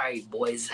right, boys.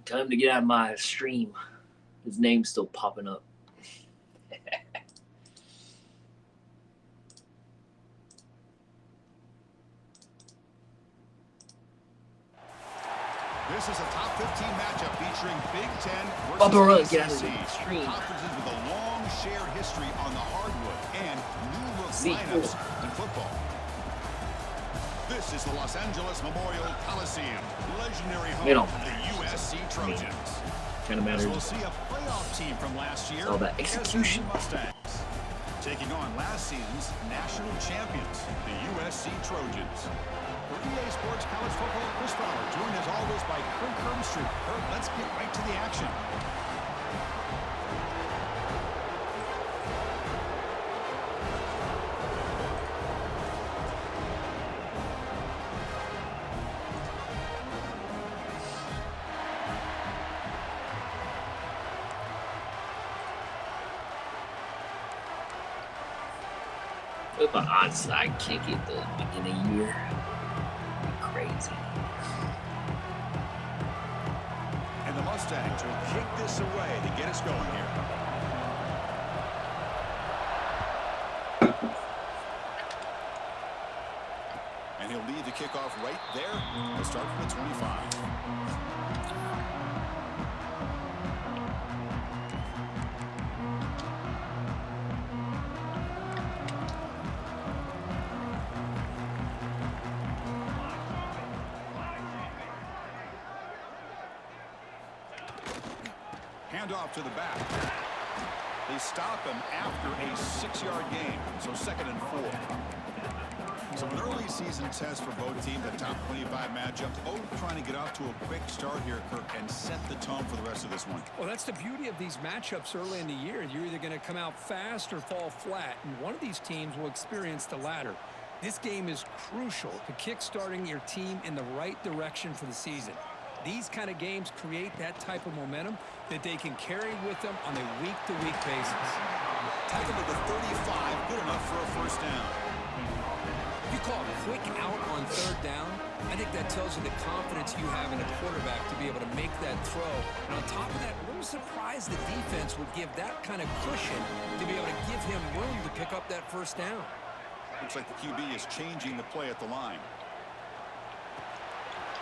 Time to get out of my stream. His name's still popping up. This is a top 15 matchup featuring Big Ten BumpnrunC4, versus get out of ACC. the stream. Conferences with a long shared history on the hardwood and new look lineups in football. This is the Los Angeles Memorial Coliseum, legendary home of the USC Trojans. Kind of matters. We'll see a playoff team from last year, all that execution. SMU Mustangs, taking on last season's national champions, the USC Trojans. For EA Sports College Football, Chris Fowler, joined as always by Kirk Hermstreet. Kirk, let's get right to the action. With an onside kick at the beginning of the year. Crazy. And the Mustangs will kick this away to get us going here. And he'll lead the kickoff right there. We'll start from the 25. Handoff to the back. They stop him after a 6-yard gain, so 2nd and 4. So an early season test for both teams, a top 25 matchup. Both trying to get off to a quick start here, Kirk, and set the tone for the rest of this one. Well, that's the beauty of these matchups early in the year. You're either going to come out fast or fall flat, and one of these teams will experience the latter. This game is crucial to kick-starting your team in the right direction for the season. These kind of games create that type of momentum that they can carry with them on a week-to-week basis. Tackled at the 35, good enough for a first down. You call a quick out on 3rd down, I think that tells you the confidence you have in a quarterback to be able to make that throw. And on top of that, a little surprised the defense would give that kind of cushion to be able to give him room to pick up that first down. Looks like the QB is changing the play at the line.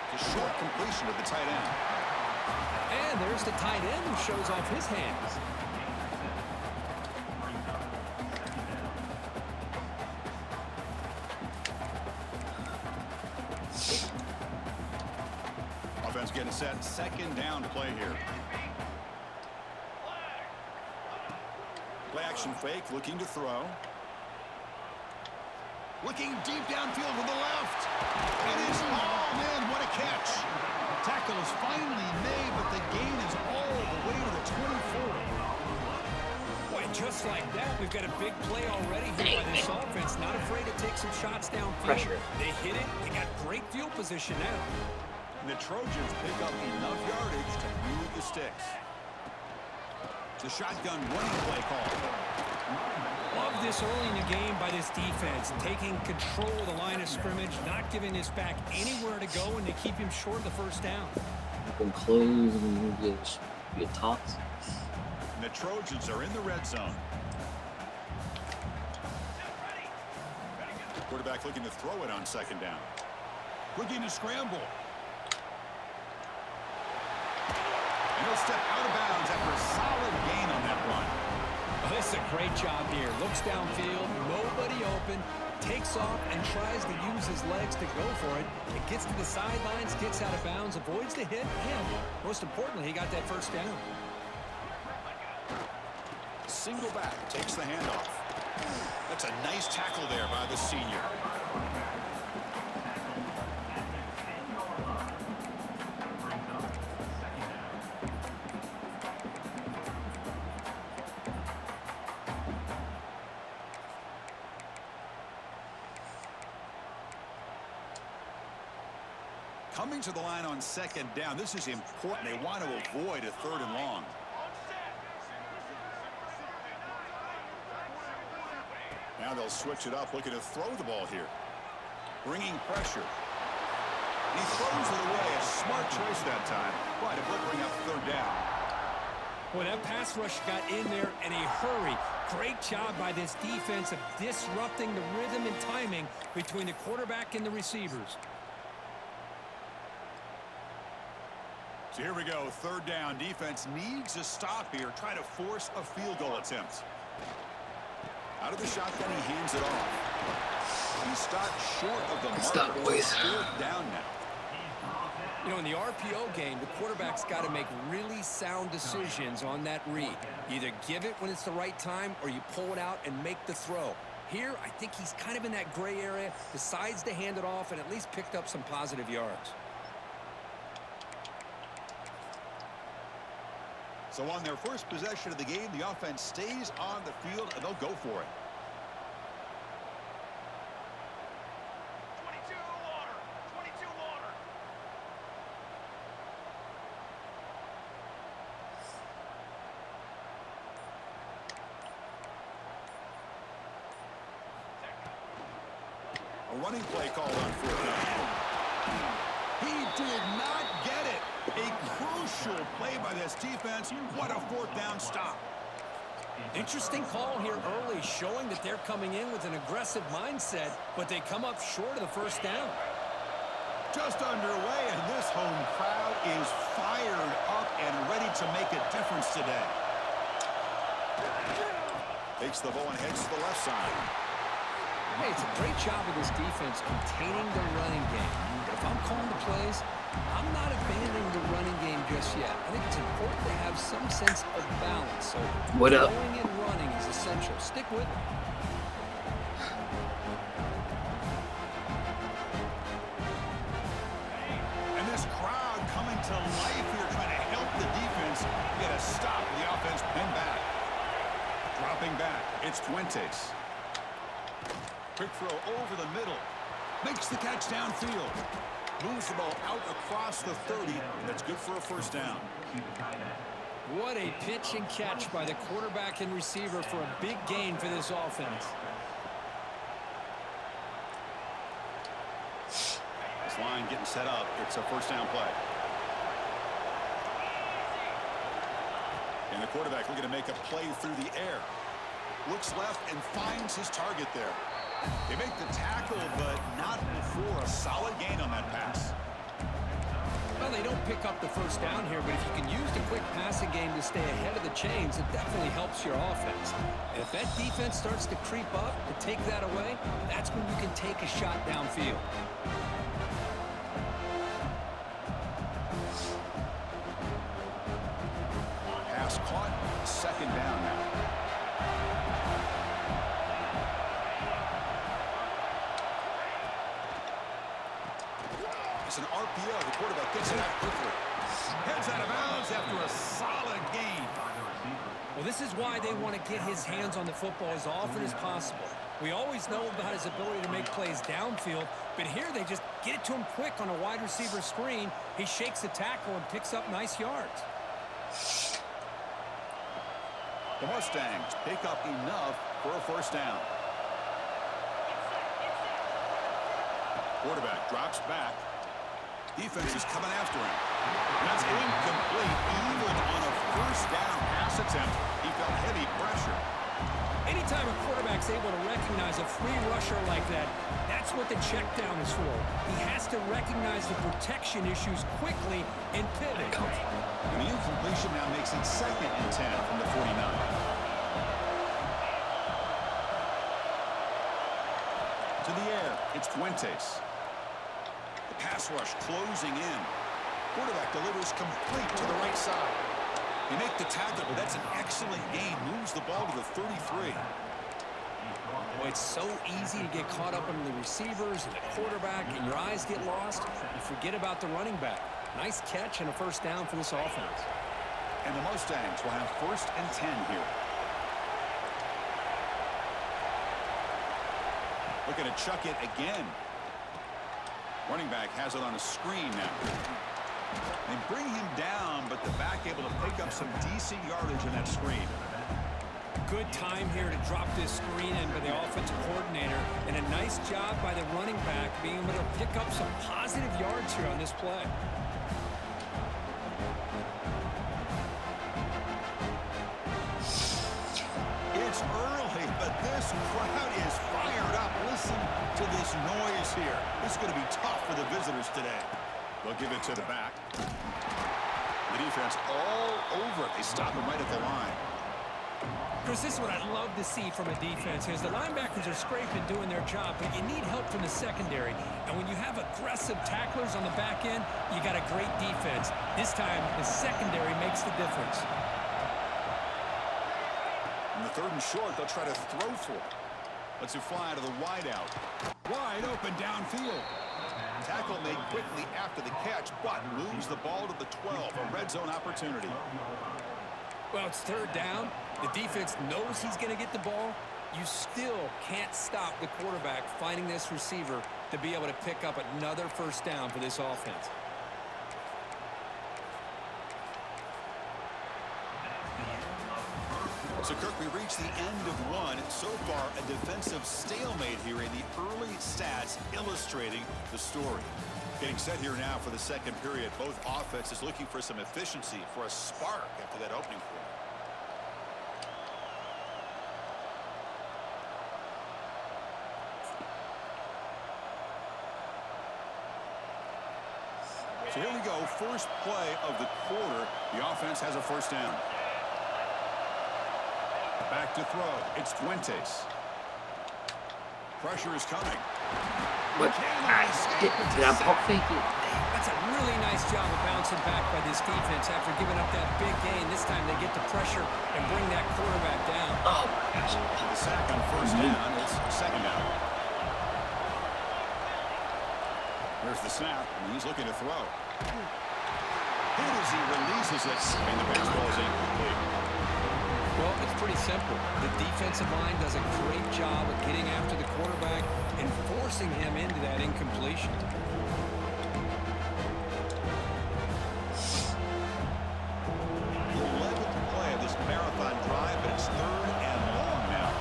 A short completion to the tight end. And there's the tight end who shows off his hands. Offense getting set. 2nd down play here. Play action fake, looking to throw. Looking deep downfield with the left. It is, oh man, what a catch. Tackle is finally made, but the gain is all the way to the 24. Boy, just like that, we've got a big play already here by this offense. Not afraid to take some shots downfield. Pressure. They hit it. They got great field position now. And the Trojans pick up enough yardage to move the sticks. The shotgun running play call. Love this early in the game by this defense, taking control of the line of scrimmage, not giving this back anywhere to go, and to keep him short of the first down. You can close and get tossed. And the Trojans are in the red zone. Quarterback looking to throw it on second down. Looking to scramble. And he'll step out of bounds after a solid gain on that run. Oh, this is a great job here. Looks downfield, nobody open, takes off and tries to use his legs to go for it. It gets to the sidelines, gets out of bounds, avoids the hit, and most importantly, he got that first down. Single back, takes the handoff. That's a nice tackle there by the senior. Coming to the line on second down, this is important. They want to avoid a third and long. Now they'll switch it up, looking to throw the ball here. Bringing pressure. And he throws it away. A smart choice that time. But it will bring up third down. Boy, that pass rush got in there in a hurry. Great job by this defense of disrupting the rhythm and timing between the quarterback and the receivers. So here we go, third down. Defense needs a stop here. Try to force a field goal attempt. Out of the shotgun, he hands it off. He stopped short of the mark. Fourth down now. You know, in the RPO game, the quarterback's got to make really sound decisions on that read. Either give it when it's the right time, or you pull it out and make the throw. Here, I think he's kind of in that gray area, decides to hand it off, and at least picked up some positive yards. So on their first possession of the game, the offense stays on the field, and they'll go for it. 22 water. 22 water. A running play called on fourth down. He did not get it. A crucial play by this defense. What a fourth down stop. Interesting call here early, showing that they're coming in with an aggressive mindset, but they come up short of the first down. Just underway, and this home crowd is fired up and ready to make a difference today. Takes the ball and heads to the left side. Hey, it's a great job of this defense containing the running game. But if I'm calling the plays, I'm not abandoning the running game just yet. I think it's important to have some sense of balance. So What up? Going and running is essential. Stick with it. And this crowd coming to life here, trying to help the defense get a stop. The offense pinned back. Dropping back, it's Fuentes. Quick throw over the middle. Makes the catch downfield. Moves the ball out across the 30. That's good for a first down. What a pitch and catch by the quarterback and receiver for a big gain for this offense. This line getting set up. It's a first down play. And the quarterback looking to make a play through the air. Looks left and finds his target there. They make the tackle, but not before a solid gain on that pass. Well, they don't pick up the first down here, but if you can use the quick passing game to stay ahead of the chains, it definitely helps your offense. And if that defense starts to creep up to take that away, that's when you can take a shot downfield. Pass caught, second down now. It's an RPO. The quarterback gets it out quickly. Heads out of bounds after a solid gain. Well, this is why they want to get his hands on the football as often as possible. We always know about his ability to make plays downfield, but here they just get it to him quick on a wide receiver screen. He shakes the tackle and picks up nice yards. The Mustangs pick up enough for a first down. Quarterback drops back. Defense is coming after him. That's incomplete. Even on a first down pass attempt, he felt heavy pressure. Anytime a quarterback's able to recognize a free rusher like that, that's what the check down is for. He has to recognize the protection issues quickly and pivot. And the incompletion now makes it 2nd and 10 from the 49. To the air, it's Fuentes. The pass rush closing in. Quarterback delivers complete to the right side. They make the tackle, but that's an excellent gain. Moves the ball to the 33. Well, it's so easy to get caught up in the receivers and the quarterback, and your eyes get lost. You forget about the running back. Nice catch and a first down for this offense. And the Mustangs will have 1st and 10 here. Looking to chuck it again. Running back has it on a screen now. They bring him down, but the back able to pick up some decent yardage in that screen. Good time here to drop this screen in by the offensive coordinator, and a nice job by the running back being able to pick up some positive yards here on this play. It's early, but this crowd is fired up. Listen to this noise here. This is going to be tough for the visitors today. They'll give it to the back. The defense all over it. They stop him right at the line. Chris, this is what I love to see from a defense is the linebackers are scraping doing their job, but you need help from the secondary. And when you have aggressive tacklers on the back end, you got a great defense. This time, the secondary makes the difference. In the 3rd and short, they'll try to throw for it. Lets it fly to the wideout. Wide open downfield. Tackle made quickly after the catch, but moves the ball to the 12. A red zone opportunity. Well, it's 3rd down. The defense knows he's going to get the ball. You still can't stop the quarterback finding this receiver to be able to pick up another first down for this offense. So, Kirk, we reach the end of one. So far, a defensive stalemate here in the early stats illustrating the story. Getting set here now for the 2nd period. Both offenses looking for some efficiency, for a spark after that opening quarter. So here we go. First play of the quarter. The offense has a first down. Back to throw. It's Fuentes. Pressure is coming. What? Did I pop fake it? That's a really nice job of bouncing back by this defense after giving up that big gain. This time they get the pressure and bring that quarterback down. Oh, my gosh. The sack on first down. It's 2nd down. There's the snap, and he's looking to throw. Hit as he releases it, and the baseball is incomplete. Well, it's pretty simple. The defensive line does a great job of getting after the quarterback and forcing him into that incompletion. The 11th play of this marathon drive, but it's 3rd and long now.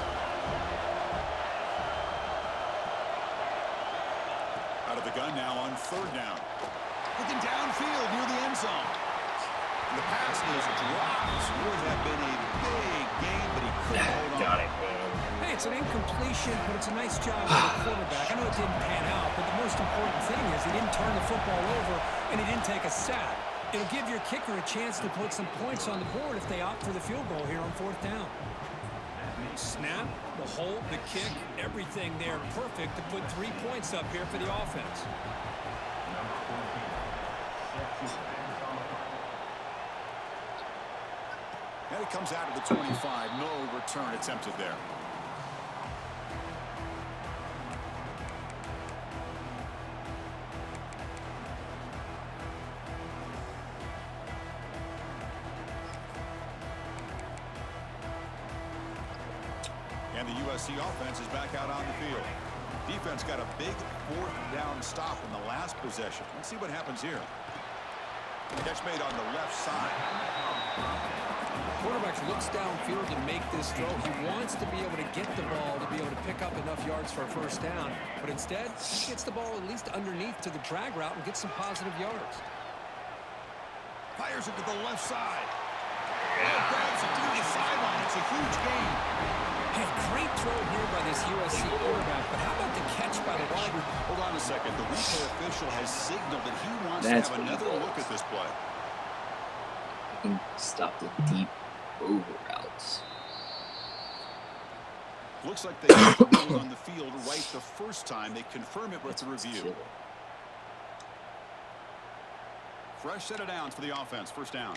Out of the gun now on 3rd down. Looking downfield near the end zone. The pass is dropped. This would have been a big gain, but he couldn't hold on. Got it, man. Hey, it's an incompletion, but it's a nice job by the quarterback. I know it didn't pan out, but the most important thing is he didn't turn the football over and he didn't take a sack. It'll give your kicker a chance to put some points on the board if they opt for the field goal here on 4th down. Snap, the hold, the kick, everything there perfect to put 3 points up here for the offense. And it comes out of the 25. No return attempted there. And the USC offense is back out on the field. Defense got a big 4th down stop in the last possession. Let's see what happens here. Catch made on the left side. Quarterback looks downfield to make this throw. He wants to be able to get the ball to be able to pick up enough yards for a first down. But instead, he gets the ball at least underneath to the drag route and gets some positive yards. Fires it to the left side. Grabs it to the sideline. It's a huge gain. Hey, great throw here by this USC quarterback, but how about the catch by the wide receiver? Hold on a second. The replay official has signaled that he wants to have another look at this play. He can stop the deep over routes. Looks like they got the rule on the field right the first time. They confirm it with the review. Fresh set of downs for the offense. First down.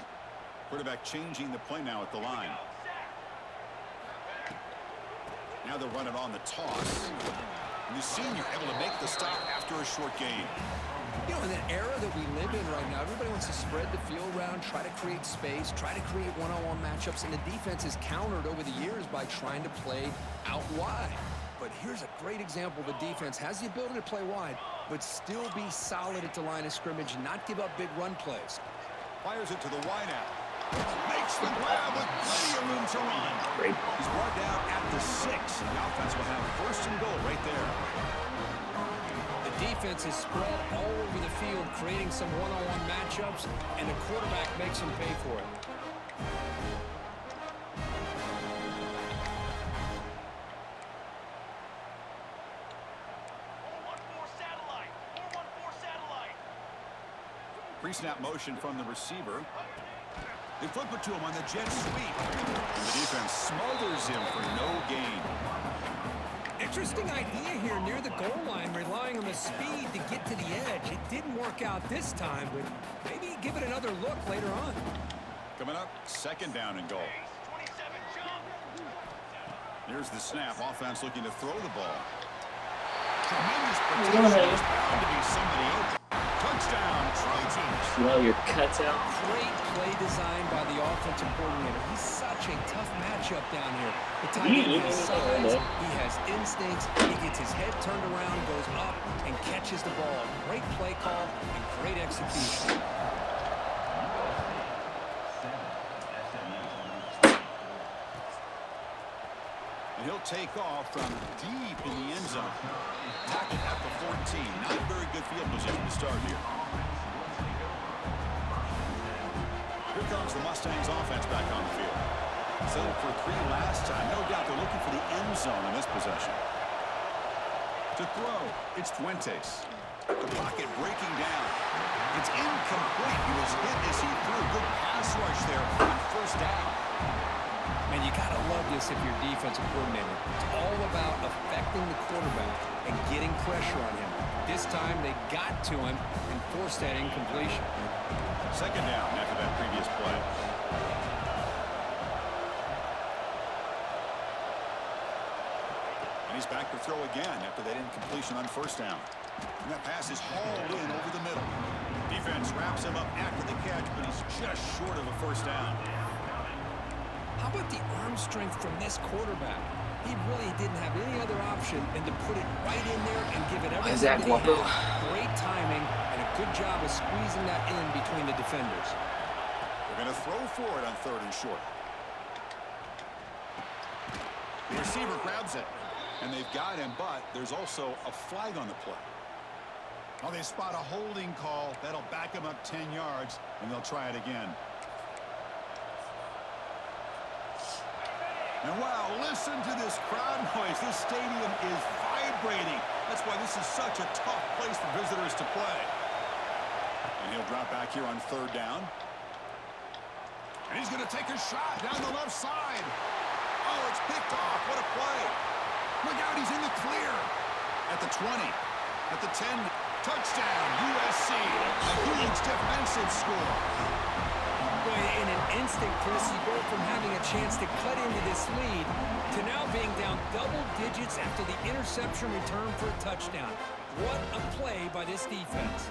Quarterback changing the play now at the line. Now they'll run it on the toss. And the senior able to make the stop after a short gain. You know, in the era that we live in right now, everybody wants to spread the field around, try to create space, try to create one-on-one matchups, and the defense is countered over the years by trying to play out wide. But here's a great example. The defense has the ability to play wide, but still be solid at the line of scrimmage, not give up big run plays. Fires it to the wideout. Makes the grab with plenty of room to run. Great. He's brought down at the 6. The offense will have first and goal right there. The defense is spread all over the field, creating some one-on-one matchups, and the quarterback makes them pay for it. Pre-snap motion from the receiver. They flip it to him on the jet sweep. And the defense smothers him for no gain. Interesting idea here near the goal line, relying on the speed to get to the edge. It didn't work out this time, but maybe give it another look later on. Coming up, second down and goal. Here's the snap. Offense looking to throw the ball. Tremendous protection. There's bound to be somebody open. Touchdown, Trojans. You know your cuts out. Great play design by the offensive coordinator. He's such a tough matchup down here. The tight end has size, he has instincts, he gets his head turned around, goes up, and catches the ball. Great play call and great execution. And he'll take off from deep in the end zone. Tackled at the 14. Not very good field position to start here. Here comes the Mustangs offense back on the field. Settled for 3 last time. No doubt they're looking for the end zone in this possession. To throw, it's Fuentes. The pocket breaking down. It's incomplete. He was hit as he threw a good pass rush there on first down. Man, you got to love this if you're defensive coordinator. It's all about affecting the quarterback and getting pressure on him. This time they got to him and forced that incompletion. Second down after that previous play. And he's back to throw again after that incompletion on first down. And that pass is hauled in over the middle. Defense wraps him up after the catch, but he's just short of a first down. How about the arm strength from this quarterback? He really didn't have any other option than to put it right in there and give it everything that he had. Great timing and a good job of squeezing that in between the defenders. They're going to throw for it on 3rd and short. The receiver grabs it, and they've got him, but there's also a flag on the play. Oh, they spot a holding call. That'll back him up 10 yards, and they'll try it again. And wow, listen to this crowd noise. This stadium is vibrating. That's why this is such a tough place for visitors to play. And he'll drop back here on 3rd down. And he's going to take a shot down the left side. Oh, it's picked off. What a play. Look out, he's in the clear. At the 20, at the 10, touchdown, USC. A huge defensive score. In an instant, Chris, you go from having a chance to cut into this lead to now being down double digits after the interception return for a touchdown. What a play by this defense.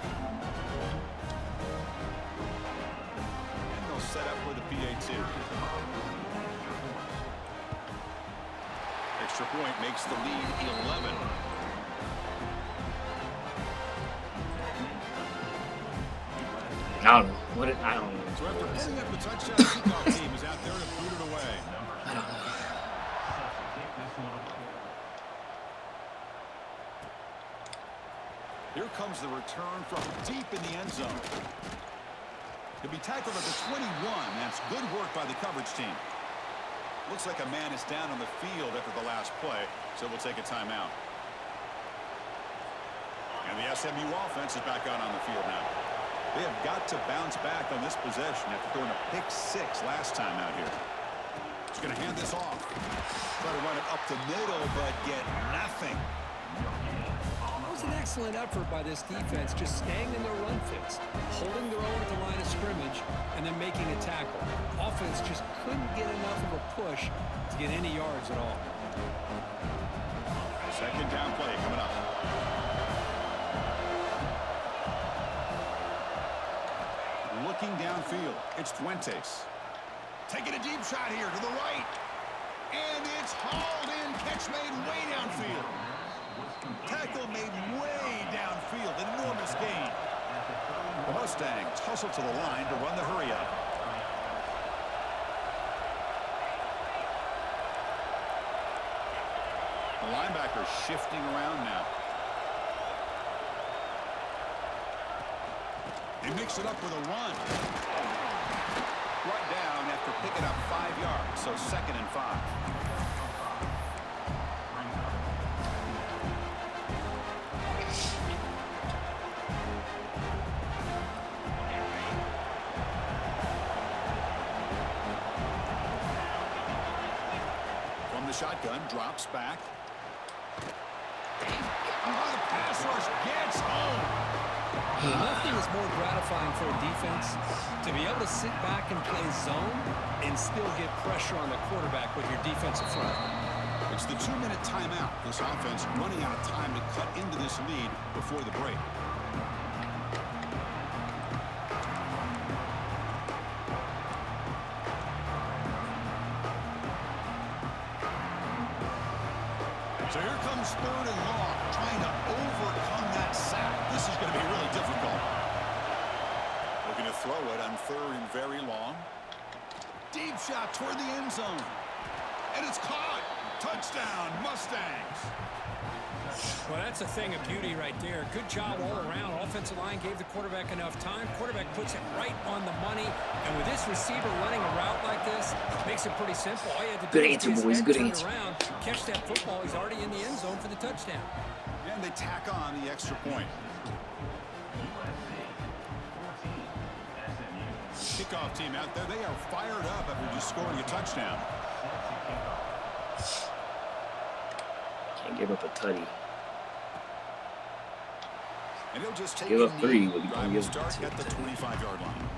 And they'll set up for the PAT. Extra extra point makes the lead 11. I don't know. I don't know. So after putting up the touchdown, the kickoff team is out there to boot it away. I don't know. Here comes the return from deep in the end zone. To be tackled at the 21. That's good work by the coverage team. Looks like a man is down on the field after the last play, so we'll take a timeout. And the SMU offense is back out on the field now. They have got to bounce back on this possession after throwing a pick 6 last time out here. He's going to hand this off. Try to run it up the middle, but get nothing. That was an excellent effort by this defense, just staying in their run fits, holding their own at the line of scrimmage, and then making a tackle. Offense just couldn't get enough of a push to get any yards at all. Second down play coming up. Looking downfield, it's Fuentes. Taking a deep shot here to the right. And it's hauled in. Catch made way downfield. Tackle made way downfield. Enormous gain. The Mustangs hustle to the line to run the hurry up. The linebacker shifting around now. They mix it up with a run. Brought down after picking up 5 yards, so 2nd and 5. From the shotgun, drops back. Oh, the pass rush gets home. Nothing is more gratifying for a defense to be able to sit back and play zone and still get pressure on the quarterback with your defensive front. It's the 2-minute timeout. This offense running out of time to cut into this lead before the break. So here comes 3rd and long, trying to overcome that sack. This is going to be really difficult. Looking to throw it on 3rd and very long. Deep shot toward the end zone. And it's caught. Touchdown, Mustangs. Well, that's a thing of beauty right there. Good job all around. Offensive line gave the quarterback enough time. Quarterback puts it right on the money. And with this receiver running a route like this, makes it pretty simple. All you have to do is get his head turned around, catch that football. He's already in the end zone for the touchdown. And they tack on the extra point. Kickoff team out there. They are fired up after just scoring a touchdown. Can't give up a tutty. And he'll just take Give up 3, but but you can give start up at the 25-yard line.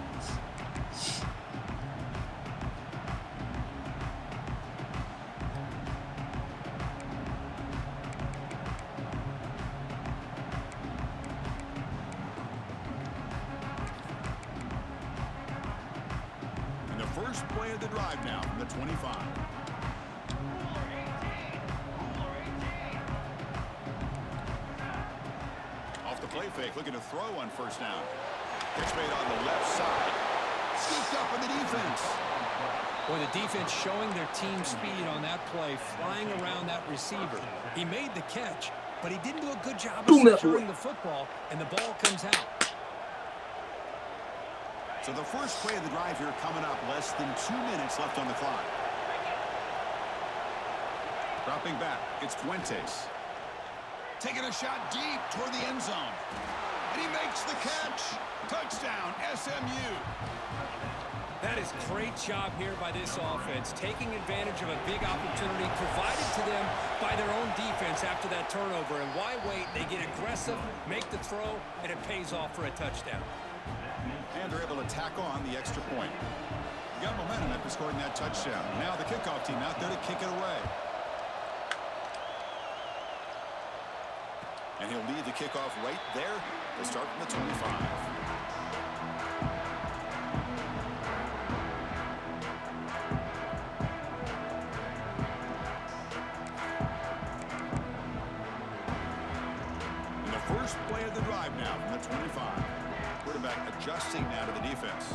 And the first play of the drive now from the 25. Play fake, looking to throw on 1st down. Catch made on the left side. Scooped up in the defense. Boy, the defense showing their team speed on that play, flying around that receiver. He made the catch, but he didn't do a good job of securing the football, and the ball comes out. So the first play of the drive here coming up, less than 2 minutes left on the clock. Dropping back, it's Fuentes. Taking a shot deep toward the end zone. And he makes the catch. Touchdown, SMU. That is a great job here by this offense, taking advantage of a big opportunity provided to them by their own defense after that turnover. And why wait? They get aggressive, make the throw, and it pays off for a touchdown. And they're able to tack on the extra point. Got momentum after scoring that touchdown. Now the kickoff team out there to kick it away. And he'll lead the kickoff right there to start from the 25. the 25. Quarterback adjusting now to the defense.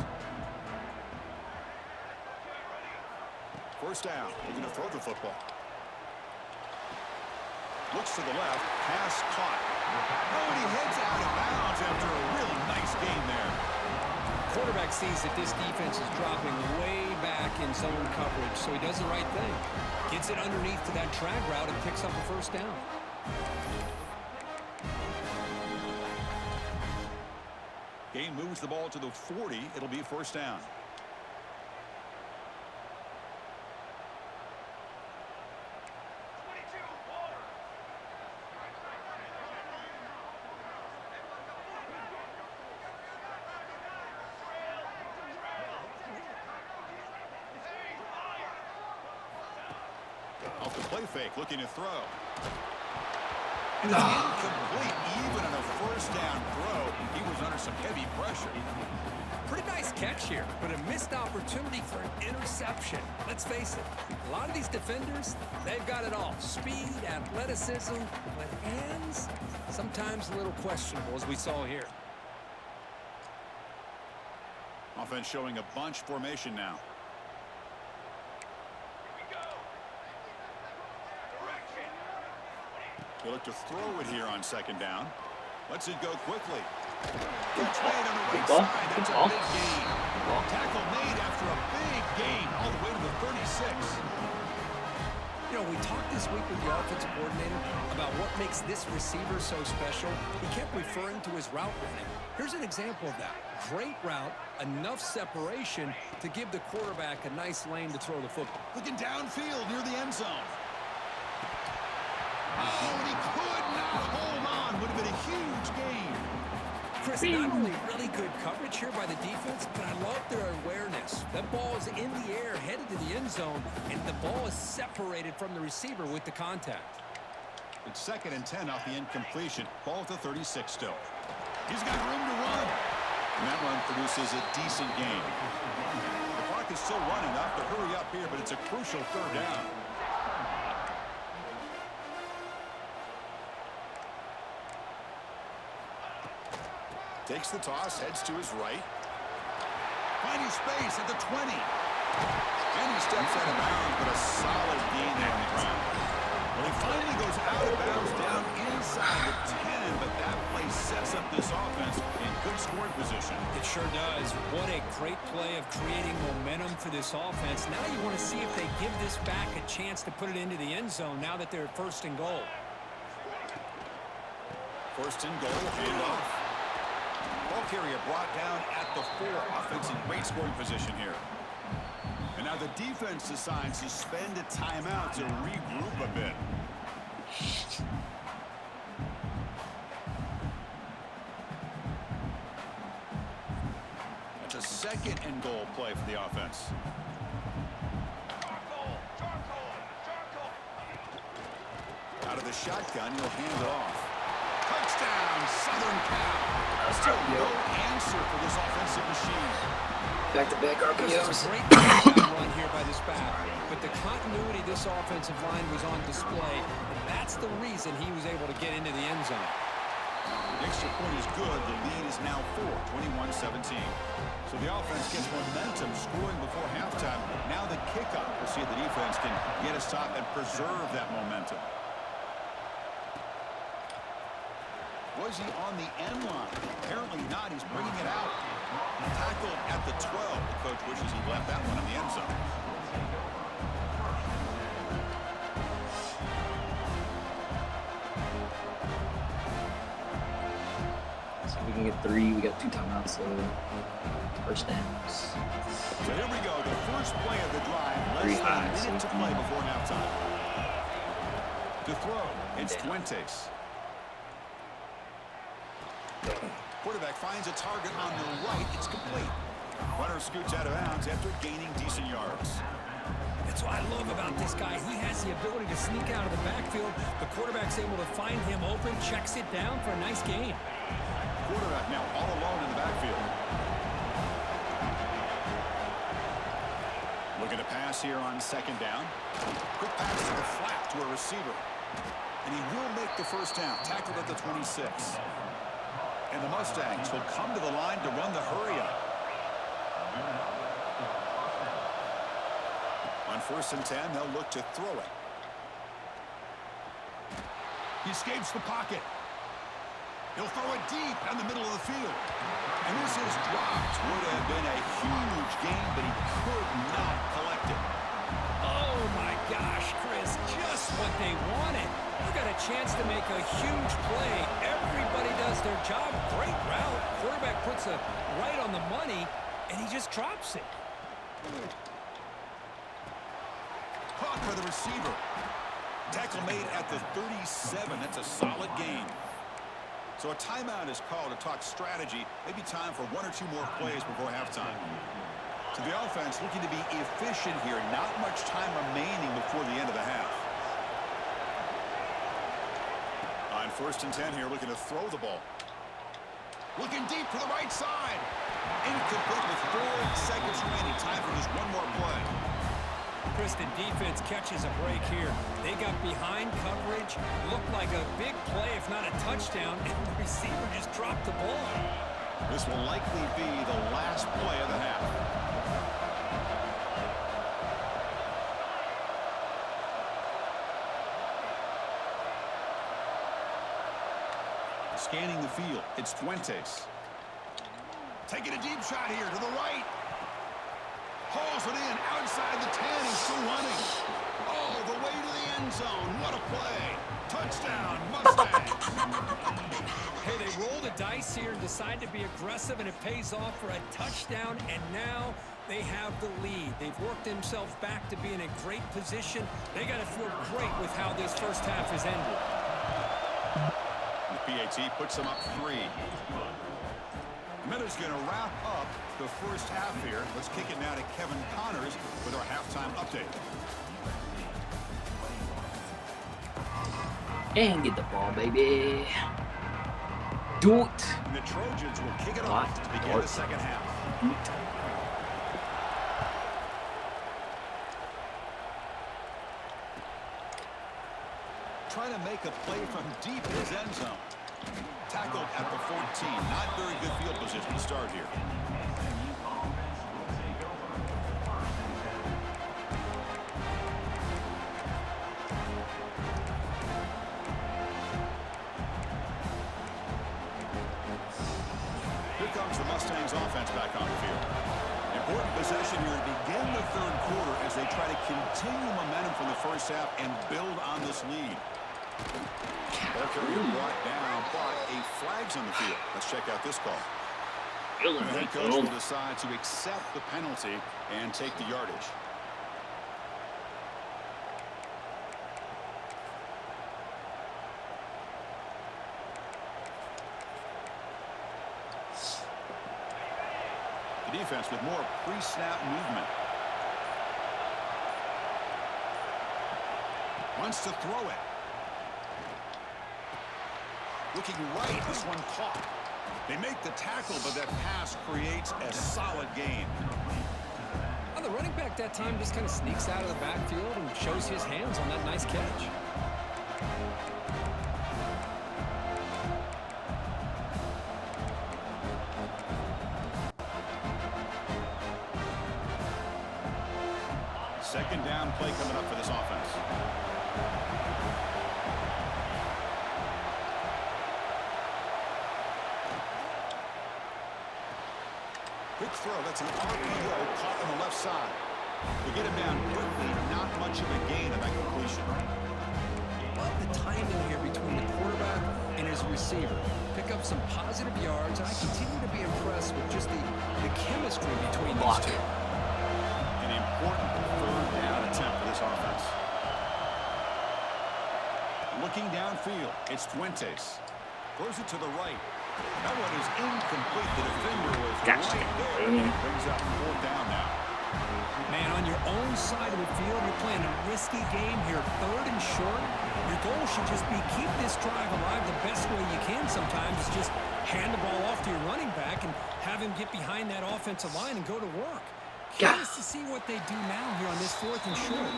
First down. Looking to throw the football. Looks to the left. Pass caught. Oh, and he heads out of bounds after a really nice game there. Quarterback sees that this defense is dropping way back in zone coverage, so he does the right thing. Gets it underneath to that drag route and picks up a first down. Gain moves the ball to the 40. It'll be first down. Off the play fake, looking to throw. And it's incomplete. Even on a first down throw, he was under some heavy pressure. Pretty nice catch here, but a missed opportunity for an interception. Let's face it, a lot of these defenders, they've got it all. Speed, athleticism, but hands, sometimes a little questionable, as we saw here. Offense showing a bunch formation now. They look to throw it here on second down. Lets it go quickly. Catch made on the right side. That's a big gain. Tackle made after a big gain all the way to the 36. You know, we talked this week with the offensive coordinator about what makes this receiver so special. He kept referring to his route running. Here's an example of that. Great route, enough separation to give the quarterback a nice lane to throw the football. Looking downfield near the end zone. Oh, and he could not hold on. Would have been a huge gain. Chris, not only really good coverage here by the defense, but I love their awareness. That ball is in the air, headed to the end zone, and the ball is separated from the receiver with the contact. It's 2nd and 10 off the incompletion. Ball to 36 still. He's got room to run. And that run produces a decent gain. The clock is still running up to hurry up here, but it's a crucial third down. Takes the toss, heads to his right. Finding space at the 20. And he steps out of bounds, but a solid gain there on the ground. Well, he finally goes out of bounds down inside the 10, but that play sets up this offense in good scoring position. It sure does. What a great play of creating momentum for this offense. Now you want to see if they give this back a chance to put it into the end zone now that they're 1st and goal. 1st and goal, hand off. Ball carrier brought down at the 4. Offense in great scoring position here. And now the defense decides to spend a timeout to regroup a bit. That's a 2nd and goal play for the offense. Out of the shotgun, he'll hand it off. Touchdown, Southern Cal. Still no answer for this offensive machine. Back-to-back RPOs. It's a great touchdown run here by this back, but the continuity of this offensive line was on display, and that's the reason he was able to get into the end zone. The extra point is good. The lead is now 4, 21-17. So the offense gets momentum scoring before halftime. Now the kickoff. We'll see if the defense can get a stop and preserve that momentum. Was he on the end line? Apparently not. He's bringing it out. Tackled at the 12. The coach wishes he left that one in the end zone. So we can get 3. We got 2 timeouts, so first downs. So here we go. The first play of the drive. Less than a minute to play before halftime. To throw, it's Fuentes. Quarterback finds a target on the right. It's complete. Runner scoots out of bounds after gaining decent yards. That's what I love about this guy. He has the ability to sneak out of the backfield. The quarterback's able to find him open, checks it down for a nice gain. Quarterback now all alone in the backfield. Looking to pass here on 2nd down. Quick pass to the flat to a receiver. And he will make the first down. Tackled at the 26. And the Mustangs will come to the line to run the hurry-up. On 1st and 10, they'll look to throw it. He escapes the pocket. He'll throw it deep down the middle of the field. And this is dropped. Would have been a huge gain, but he could not collect it. Oh, my gosh, Chris, just what they wanted. You got a chance to make a huge play. Everybody does their job. Great route. Quarterback puts it right on the money, and he just drops it. Caught by the receiver. Tackle made at the 37. That's a solid gain. So a timeout is called to talk strategy. Maybe time for 1 or 2 more plays before halftime. So the offense looking to be efficient here. Not much time remaining before the end of the half. On 1st and 10 here, looking to throw the ball. Looking deep to the right side. Incomplete with 4 seconds remaining. Time for just 1 more play. Chris, the defense catches a break here. They got behind coverage, looked like a big play, if not a touchdown, and the receiver just dropped the ball. This will likely be the last play of the half. Scanning the field, it's Fuentes. Taking a deep shot here to the right. Hauls it in outside the 10. He's still running. All the way to the end zone. What a play. Touchdown, Mustangs. Hey, they roll the dice here and decide to be aggressive, and it pays off for a touchdown, and now they have the lead. They've worked themselves back to be in a great position. They got to feel great with how this first half has ended. The PAT puts them up 3. Miller's going to wrap up the first half here. Let's kick it now to Kevin Connors with our halftime update. And get the ball, baby. Do it. And the Trojans will kick it off to begin the second half. Trying to make a play from deep in his end zone. Tackled at the 14. Not very good field position to start here. Here comes the Mustangs offense back on the field. Important possession here to begin the third quarter as they try to continue momentum from the first half and build on this lead. Ball carrier brought down, but a flag's on the field. Let's check out this call. The head coach will decide to accept the penalty and take the yardage. The defense with more pre-snap movement. Wants to throw it. Looking right, this one caught. They make the tackle, but that pass creates a solid gain. Well, the running back that time just kind of sneaks out of the backfield and shows his hands on that nice catch. Second down play coming up for this offense. Quick throw. That's an RPO caught on the left side. To get him down quickly, not much of a gain on that completion. Love the timing here between the quarterback and his receiver. Pick up some positive yards, and I continue to be impressed with just the chemistry between these two. An important third down attempt for this offense. Looking downfield, it's Fuentes. Throws it to the right. That one is incomplete. The defender was right there. And brings up 4th down now. Man, on your own side of the field, you're playing a risky game here, 3rd and short. Your goal should just be keep this drive alive the best way you can sometimes. Is just hand the ball off to your running back and have him get behind that offensive line and go to work. Curious to see what they do now here on this 4th and short.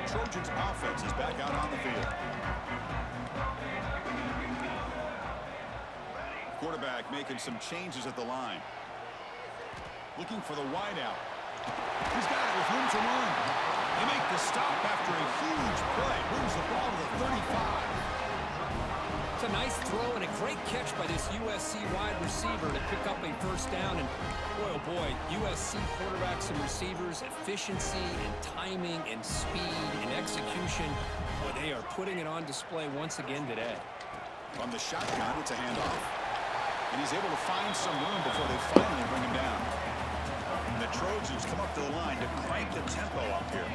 Trojans offense is back out on the field. Quarterback making some changes at the line. Looking for the wide out. He's got it with room to run. They make the stop after a huge play. Moves the ball to the 35. It's a nice throw and a great catch by this USC wide receiver to pick up a first down. And boy, oh boy, USC quarterbacks and receivers, efficiency and timing and speed and execution. Boy, they are putting it on display once again today. From the shotgun, it's a handoff. And he's able to find some room before they finally bring him down. And the Trojans come up to the line to crank the tempo up here.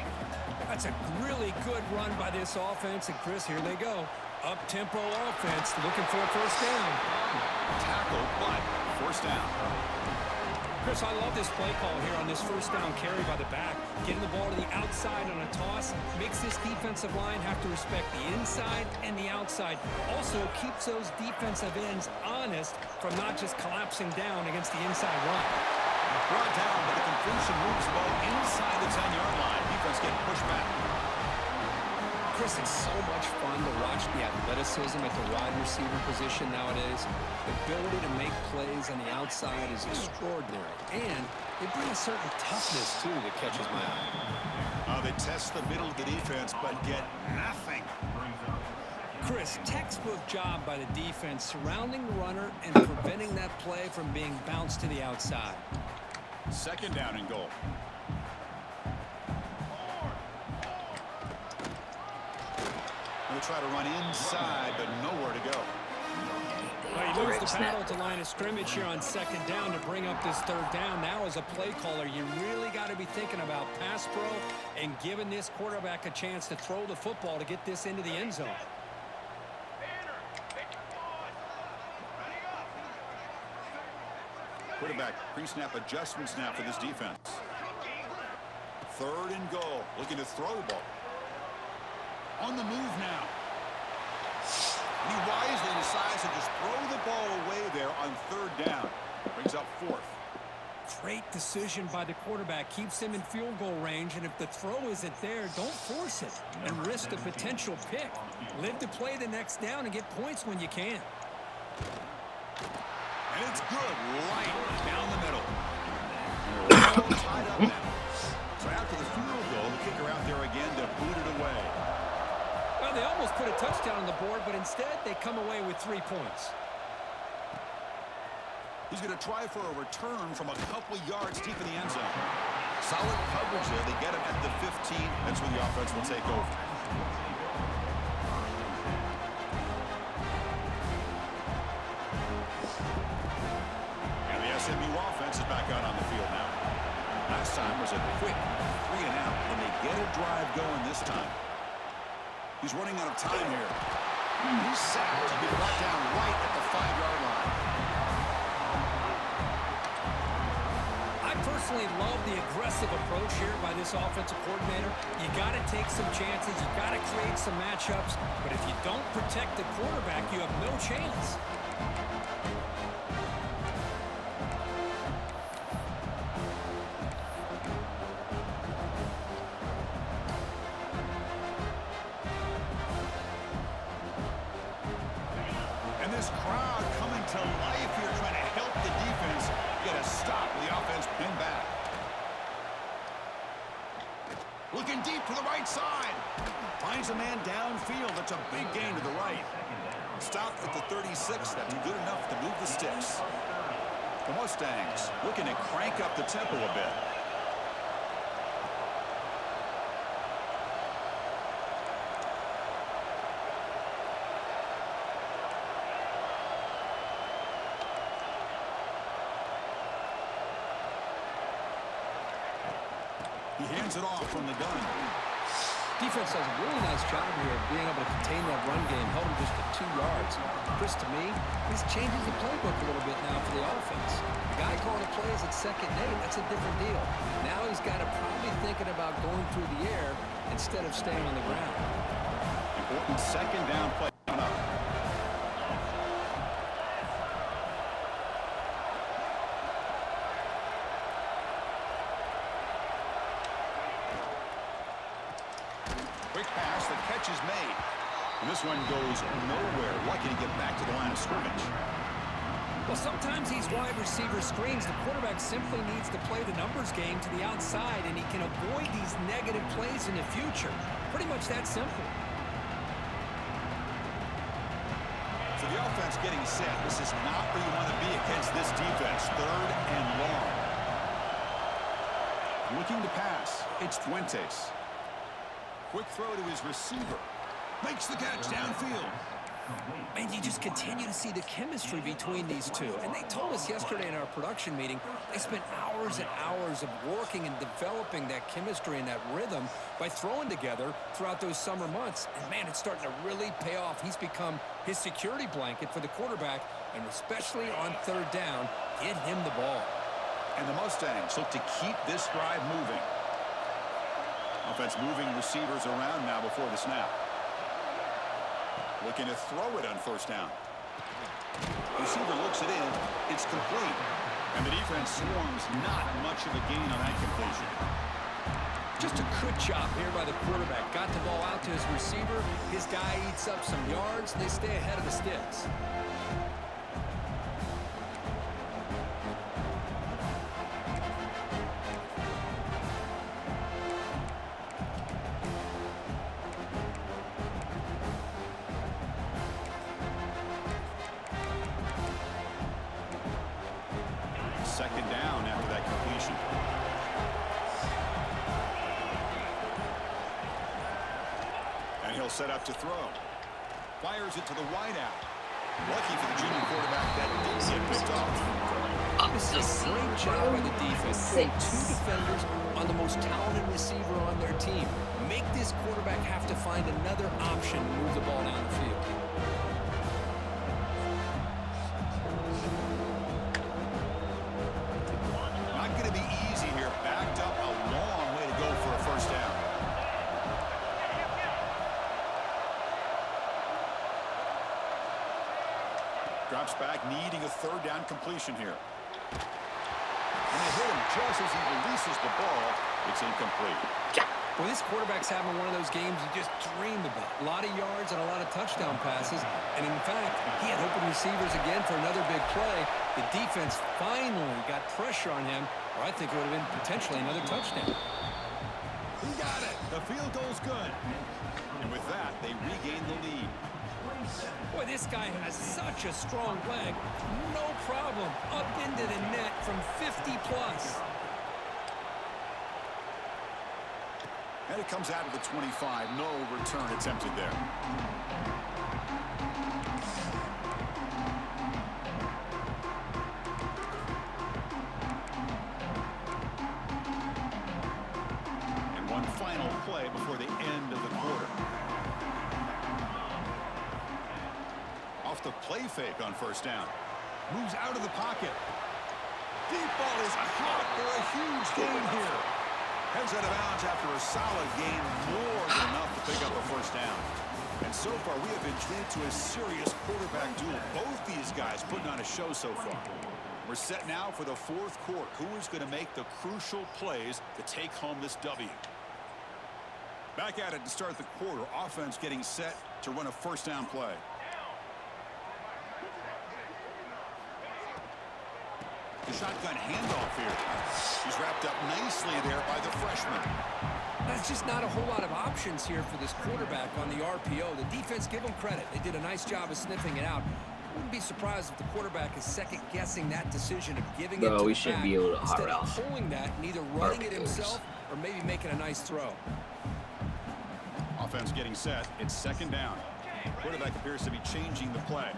That's a really good run by this offense. And Chris, here they go. Up-tempo offense, looking for a first down. Tackle, but first down. Chris, I love this play call here on this first down carry by the back. Getting the ball to the outside on a toss makes this defensive line have to respect the inside and the outside. Also keeps those defensive ends honest from not just collapsing down against the inside run. Brought down, but the completion moves the ball inside the 10-yard line. Defense getting pushed back. Chris, it's so much fun to watch the athleticism at the wide receiver position nowadays. The ability to make plays on the outside is extraordinary. And they bring a certain toughness, too, that catches my eye. They test the middle of the defense, but get nothing. Chris, textbook job by the defense surrounding the runner and preventing that play from being bounced to the outside. Second down and goal. They'll try to run inside, but nowhere to go. Well, he moves the paddle to line of scrimmage here on second down to bring up this third down. Now, as a play caller, you really got to be thinking about pass pro and giving this quarterback a chance to throw the football to get this into the end zone. Quarterback pre-snap adjustments now for this defense. Third and goal. Looking to throw the ball. On the move now. He wisely decides to just throw the ball away there on third down. Brings up fourth. Great decision by the quarterback. Keeps him in field goal range, and if the throw isn't there, don't force it and risk a potential pick. Live to play the next down and get points when you can. And it's good right down the middle. They're all tied up now. So after the field goal, the kicker out there again to boot it away. Well, they almost put a touchdown on the board, but instead they come away with 3 points. He's going to try for a return from a couple yards deep in the end zone. Solid coverage there. They get him at the 15. That's when the offense will take over. And the SMU offense is back out on the field now. Last time was a quick 3 and out, and they get a drive going this time. He's running out of time here. He's sacked. He'll be brought down right at the 5-yard line. I personally love the aggressive approach here by this offensive coordinator. You got to take some chances. You got to create some matchups. But if you don't protect the quarterback, you have no chance. And this crowd coming to life here, trying to help the defense get a stop. The offense pinned back. Looking deep to the right side. Finds a man downfield. That's a big gain to the right. Stopped at the 36. That's good enough to move the sticks. The Mustangs looking to crank up the tempo a bit. He hands it off from the gun. Defense does a really nice job here of being able to contain that run game, held him just to 2 yards. Chris, to me, this changes the playbook a little bit now for the offense. The guy calling the plays at 2nd and 8, that's a different deal. Now he's got to probably thinking about going through the air instead of staying on the ground. Important second down play coming up. catch is made. And this one goes nowhere. Lucky to get back to the line of scrimmage. Well, sometimes these wide receiver screens, the quarterback simply needs to play the numbers game to the outside, and he can avoid these negative plays in the future. Pretty much that simple. So the offense getting set. This is not where you want to be against this defense. 3rd and long. Looking to pass. It's Fuentes. Quick throw to his receiver. Makes the catch downfield. And you just continue to see the chemistry between these two. And they told us yesterday in our production meeting, they spent hours and hours of working and developing that chemistry and that rhythm by throwing together throughout those summer months. And, man, it's starting to really pay off. He's become his security blanket for the quarterback, and especially on 3rd down, get him the ball. And the Mustangs look to keep this drive moving. Offense moving receivers around now before the snap. Looking to throw it on 1st down. Receiver looks it in. It's complete. And the defense swarms. Not much of a gain on that completion. Just a good job here by the quarterback. Got the ball out to his receiver. His guy eats up some yards. They stay ahead of the sticks. Second down after that completion. And he'll set up to throw. Fires it to the wideout. Lucky for the junior quarterback that did get picked off. This is a great job by the defense. Putting 2 defenders on the most talented receiver on their team. Make this quarterback have to find another option to move the ball down the field. Drops back, needing a 3rd down completion here. And they hit him just as he releases the ball. It's incomplete. Well, this quarterback's having one of those games you just dream about. A lot of yards and a lot of touchdown passes. And in fact, he had open receivers again for another big play. The defense finally got pressure on him, or I think it would have been potentially another touchdown. He got it. The field goal's good. And with that, they regain the lead. Boy, this guy has such a strong leg. No problem. Up into the net from 50+. And it comes out of the 25. No return attempted there. And one final play before the end of the quarter. Off the play fake on 1st down. Moves out of the pocket. Deep ball is caught for a huge gain here. Heads out of bounds after a solid gain, more than enough to pick up a 1st down. And so far, we have been treated to a serious quarterback duel. Both these guys putting on a show so far. We're set now for the 4th quarter. Who is going to make the crucial plays to take home this W? Back at it to start the quarter. Offense getting set to run a 1st down play. The shotgun handoff here. He's wrapped up nicely there by the freshman. That's just not a whole lot of options here for this quarterback on the RPO. The defense, give them credit. They did a nice job of sniffing it out. Wouldn't be surprised if the quarterback is second-guessing that decision of giving it to we the should back be able to instead hard of off pulling that and either running it RPOs. himself or maybe making a nice throw. Offense getting set. It's 2nd down. Quarterback appears to be changing the play.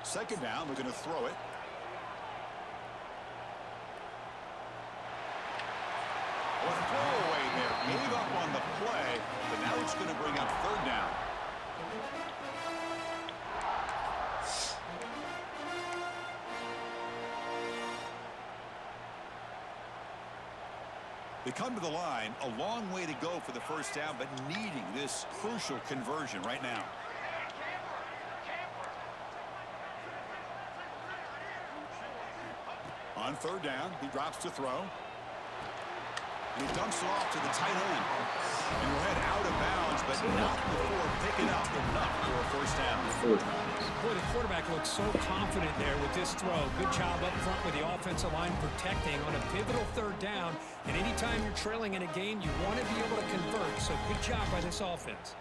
Second down, we're going to throw it. A throwaway there. Gave up on the play, but now it's going to bring up 3rd down. They come to the line, a long way to go for the first down, but needing this crucial conversion right now. On third down, he drops to throw. And he dumps it off to the tight end. And we'll head out of bounds, but not before picking up enough for a first down. Boy, the quarterback looks so confident there with this throw. Good job up front with the offensive line protecting on a pivotal third down. And anytime you're trailing in a game, you want to be able to convert. So good job by this offense.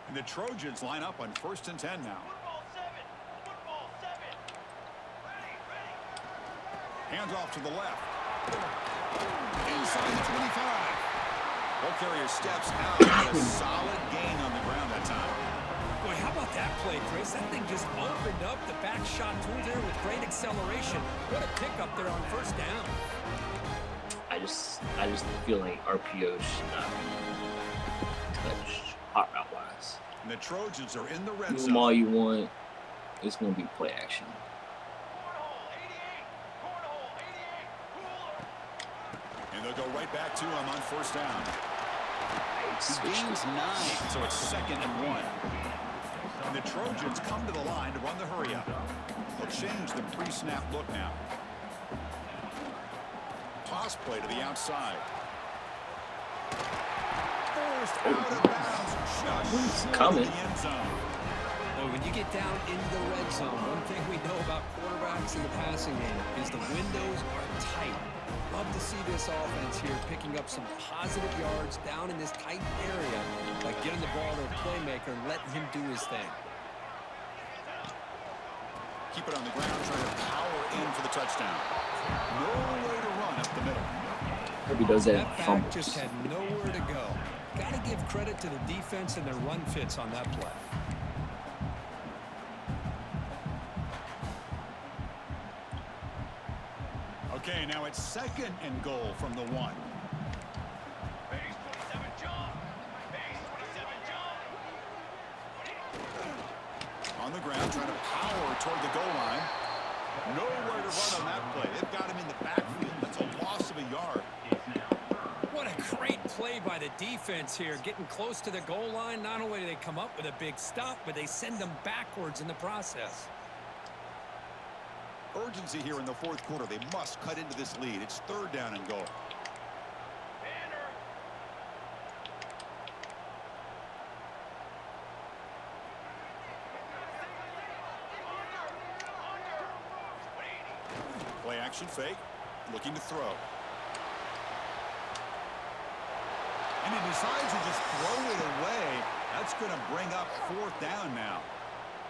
And the Trojans line up on 1st and 10 now. Hands off to the left. Inside the 25. Ball carrier steps out with a solid gain on the ground that time. Boy, how about that play, Chris? That thing just opened up the back shot through there with great acceleration. What a pickup there on first down. I just feel like RPO should not be touched hot route wise. And the Trojans are in the red Do zone. them all you want. It's going to be play action. And they'll go right back to him on first down. He Switch gains this. 9, so it's 2nd and 1. And the Trojans come to the line to run the hurry up. They'll change the pre-snap look now. Toss play to the outside. Forced out of bounds. Just short coming. of the end zone. Well, when you get down into the red zone, one thing we know about quarterbacks in the passing game is the windows are tight. Love to see this offense here picking up some positive yards down in this tight area by getting the ball to a playmaker and letting him do his thing. Keep it on the ground, trying to power in for the touchdown. No way to run up the middle. Hope he does that. That back Fumbles. just had nowhere to go. Got to give credit to the defense and their run fits on that play. Okay, now it's 2nd and goal from the 1. Base 27 jump. Base 27 jump. On the ground, trying to power toward the goal line. Nowhere to run on that play. They've got him in the backfield. That's a loss of a yard. What a great play by the defense here. Getting close to the goal line, not only do they come up with a big stop, but they send them backwards in the process. Urgency here in the 4th quarter. They must cut into this lead. It's 3rd down and goal. Banner. Play action fake. Looking to throw. And he decides to just throw it away. That's going to bring up 4th down now.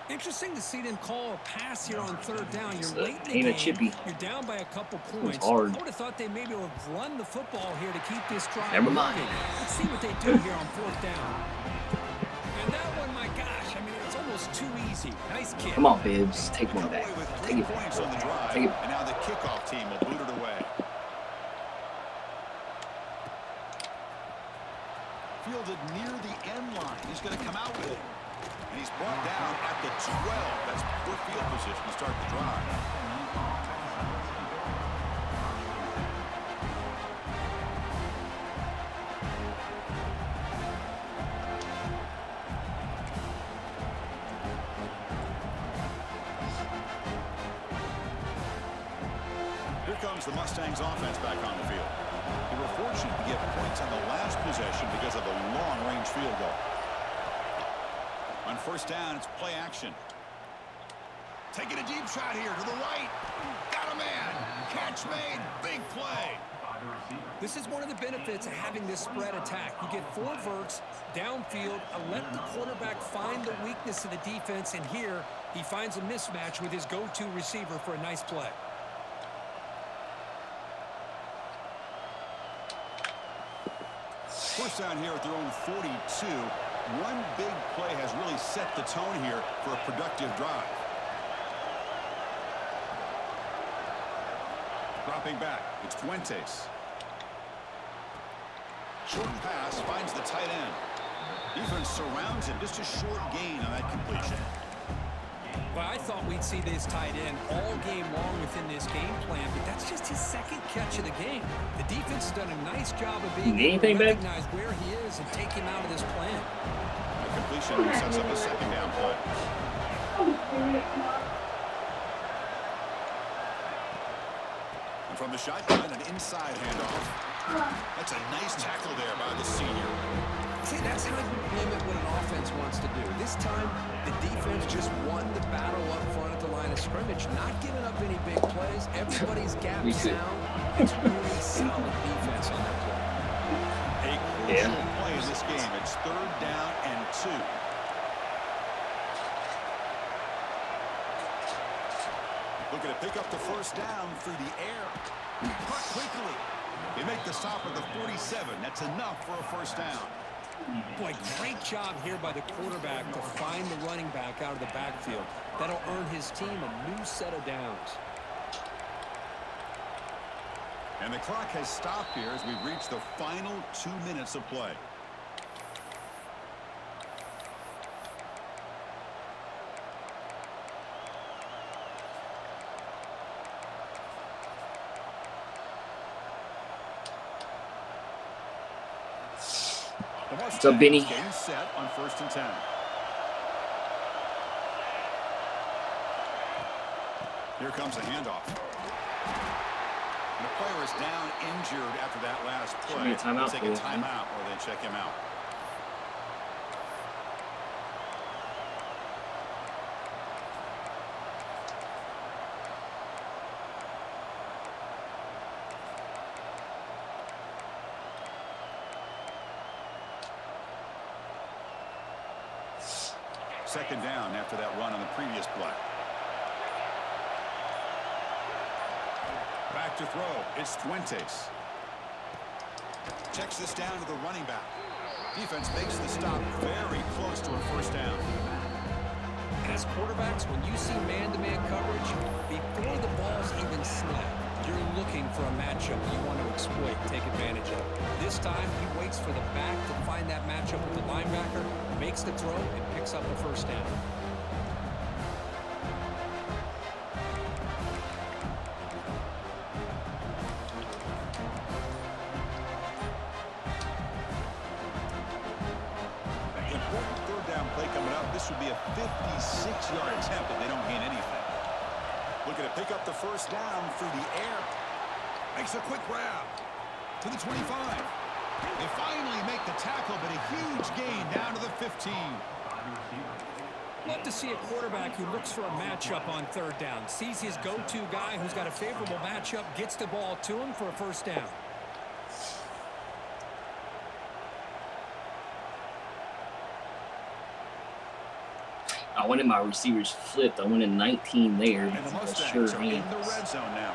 Interesting to see them call a pass here on 3rd down. You're late in the Ain't a game. chippy. You're down by a couple points. hard. I would have thought they maybe would have run the football here to keep this drive Never mind. moving. Let's see what they do here on 4th down. And that one, my gosh, I mean, it's almost too easy. Nice kick. Come on, Bibbs. Take Come one back. away with 3 Take it back. points on the drive. Take it. And now the kickoff team will boot it away. Fielded near the end line. He's going to come out with it. And he's brought down at the 12. That's poor field position to start the drive. Here comes the Mustangs offense back on the field. They were fortunate to get points on the last possession because of a long-range field goal. On 1st down, it's play action. Taking a deep shot here to the right. Got a man. Catch made. Big play. This is one of the benefits of having this spread attack. You get 4 verts downfield and let the quarterback find the weakness of the defense, and here he finds a mismatch with his go-to receiver for a nice play. First down here at their own 42. One big play has really set the tone here for a productive drive. Dropping back, it's Fuentes. Short pass finds the tight end. Defense surrounds him, just a short gain on that completion. Well, I thought we'd see this tight end all game long within this game plan, but that's just his second catch of the game. The defense has done a nice job of being able to recognize where he is and take him out of this plan. A completion sets up a second down play. And from the shotgun, an inside handoff. That's a nice tackle there by the senior. See, that's how you limit what an offense wants to do. This time, the defense just won the battle up front at the line of scrimmage, not giving up any big plays. Everybody's gap sound. It's really solid defense on that play. A crucial play in this game. It's 3rd down and 2. Looking to pick up the first down through the air. Caught quickly. They make the stop at the 47. That's enough for a first down. Boy, great job here by the quarterback to find the running back out of the backfield. That'll earn his team a new set of downs. And the clock has stopped here as we've reached the final 2 minutes of play. What's up, Benny? Getting set on 1st and 10. Here comes the handoff. And the player is down injured after that last play. They'll take a timeout or they check him out. Second down after that run on the previous play. Back to throw. It's Fuentes. Checks this down to the running back. Defense makes the stop very close to a first down. As quarterbacks, when you see man-to-man coverage, before the ball's even snapped, you're looking for a matchup you want to exploit, take advantage of. This time, he waits for the back to find that matchup with the linebacker, makes the throw, and picks up the first down. Important 3rd down play coming up. This would be a 56-yard attempt if they don't gain anything. Looking to pick up the first down through the air. Makes a quick grab to the 25. They finally make the tackle, but a huge gain down to the 15. Love to see a quarterback who looks for a matchup on 3rd down, sees his go-to guy who's got a favorable matchup, gets the ball to him for a first down. I wanted my receivers flipped. I wanted 19 there. And the Mustangs are in the red zone now.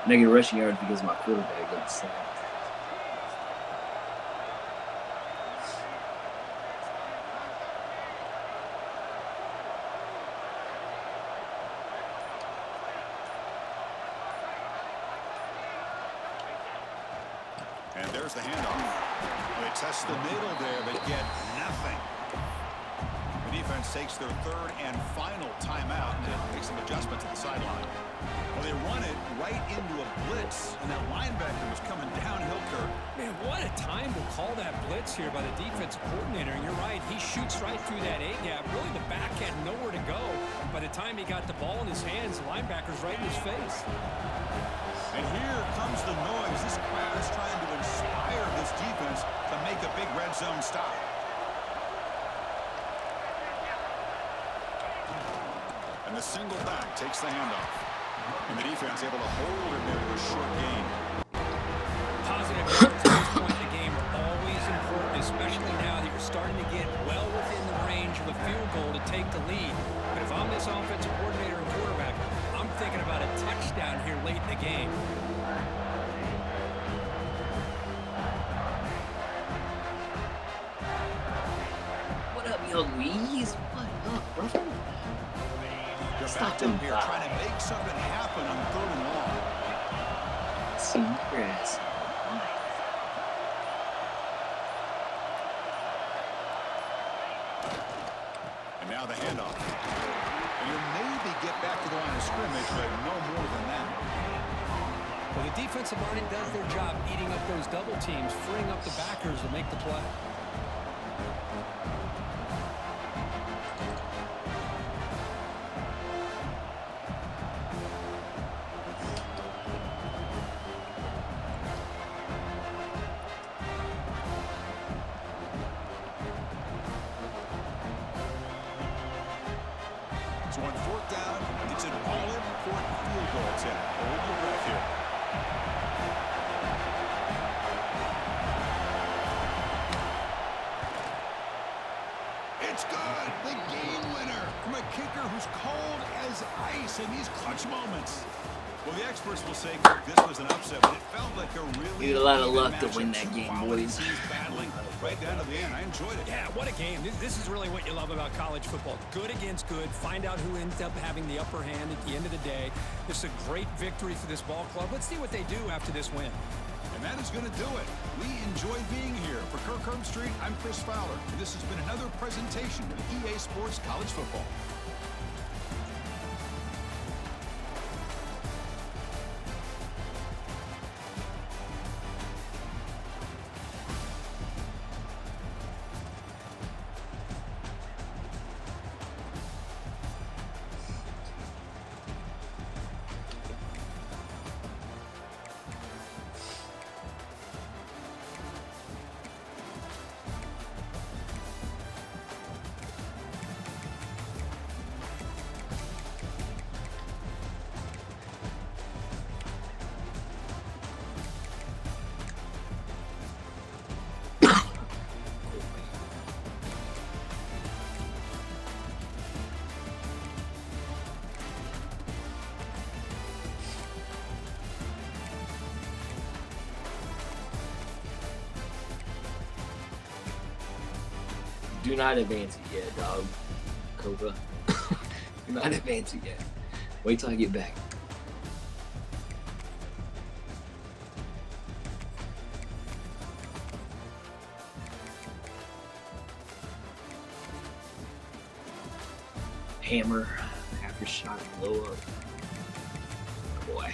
Negative rushing yards because my quarterback got sacked. And there's the handoff. They test the middle there, but get nothing. The defense takes their 3rd and final timeout and makes some adjustments at the sideline. Well, they run it right into a blitz, and that linebacker was coming downhill, Kirk. Man, what a time to call that blitz here by the defensive coordinator. And you're right, he shoots right through that A-gap. Really, the back had nowhere to go. By the time he got the ball in his hands, the linebacker's right in his face. And here comes the noise. This crowd is trying to inspire this defense to make a big red zone stop. And the single back takes the handoff. And the defense able to hold him there for a short gain. Positive yards at this point in the game are always important, especially now that you're starting to get well within the range of a field goal to take the lead. But if I'm this offensive coordinator and quarterback, I'm thinking about a touchdown here late in the game. What up, young Louise? What up, brother? They're Stop back him, up here Bob. trying to make something happen on 3rd and long. See grass. Now the handoff. And you'll maybe get back to the line of scrimmage, but no more than that. Well, the defensive line does their job eating up those double teams, freeing up the backers to make the play. So on fourth down, it's an all-important field goal attempt. Hold your breath here. It's good. The game winner from a kicker who's cold as ice in these clutch moments. Well, the experts will say this was an upset, but it felt like a really Need a lot of even luck to matchup. win that game, Quality boys. teams battling right down to the end. I enjoyed it. Yeah, what a game. This is really what you love about college football. Good against good. Find out who ends up having the upper hand at the end of the day. This is a great victory for this ball club. Let's see what they do after this win. And that is going to do it. We enjoyed being here. For Kirk Herbstreit, I'm Chris Fowler. And this has been another presentation of EA Sports College Football. Do not advance it yet, dog. Cobra. Do not advance it yet. Wait till I get back. Hammer after shot low up. Boy.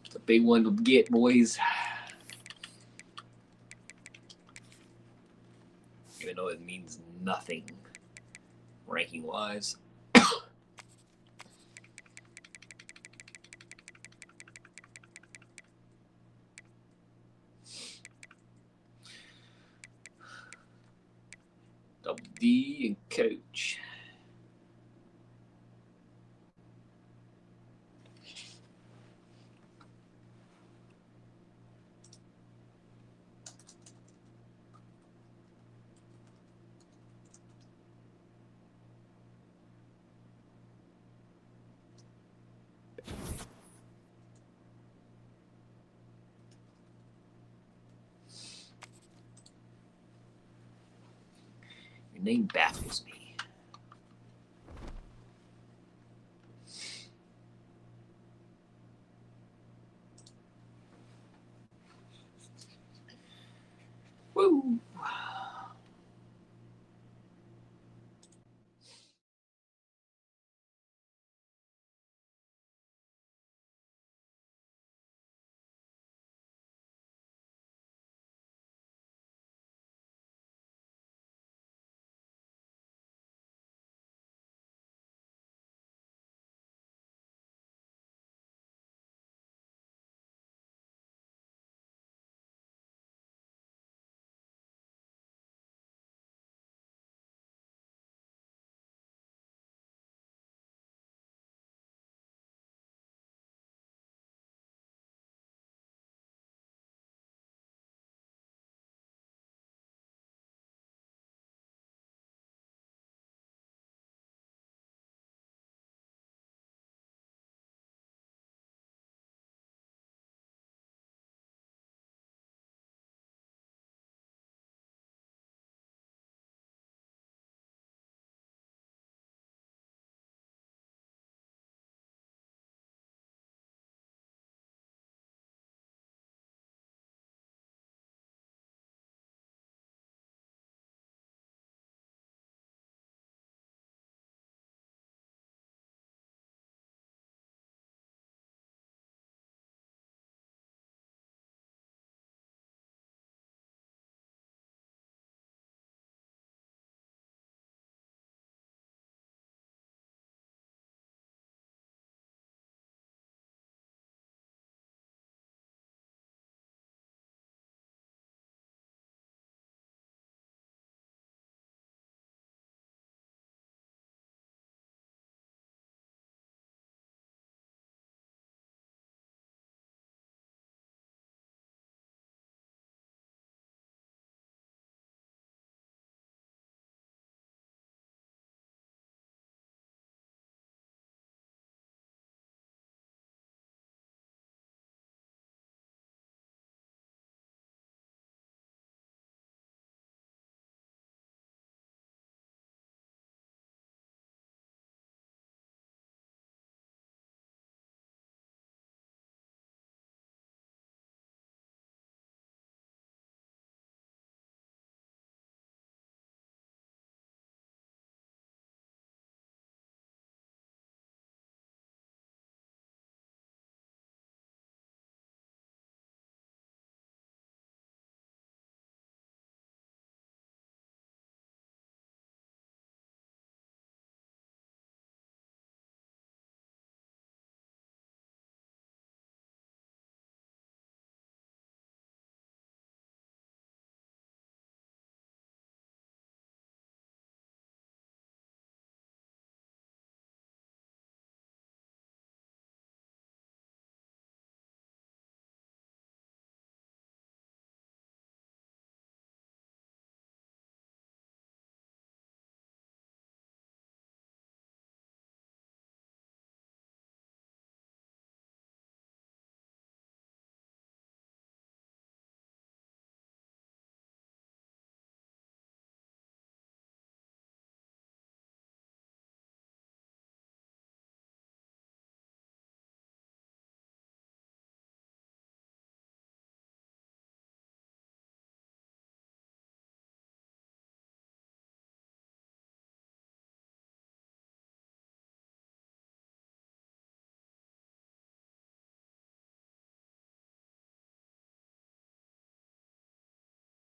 It's a big one to get, boys. Even though it means nothing ranking wise. Double D and coach. Your name baffles me.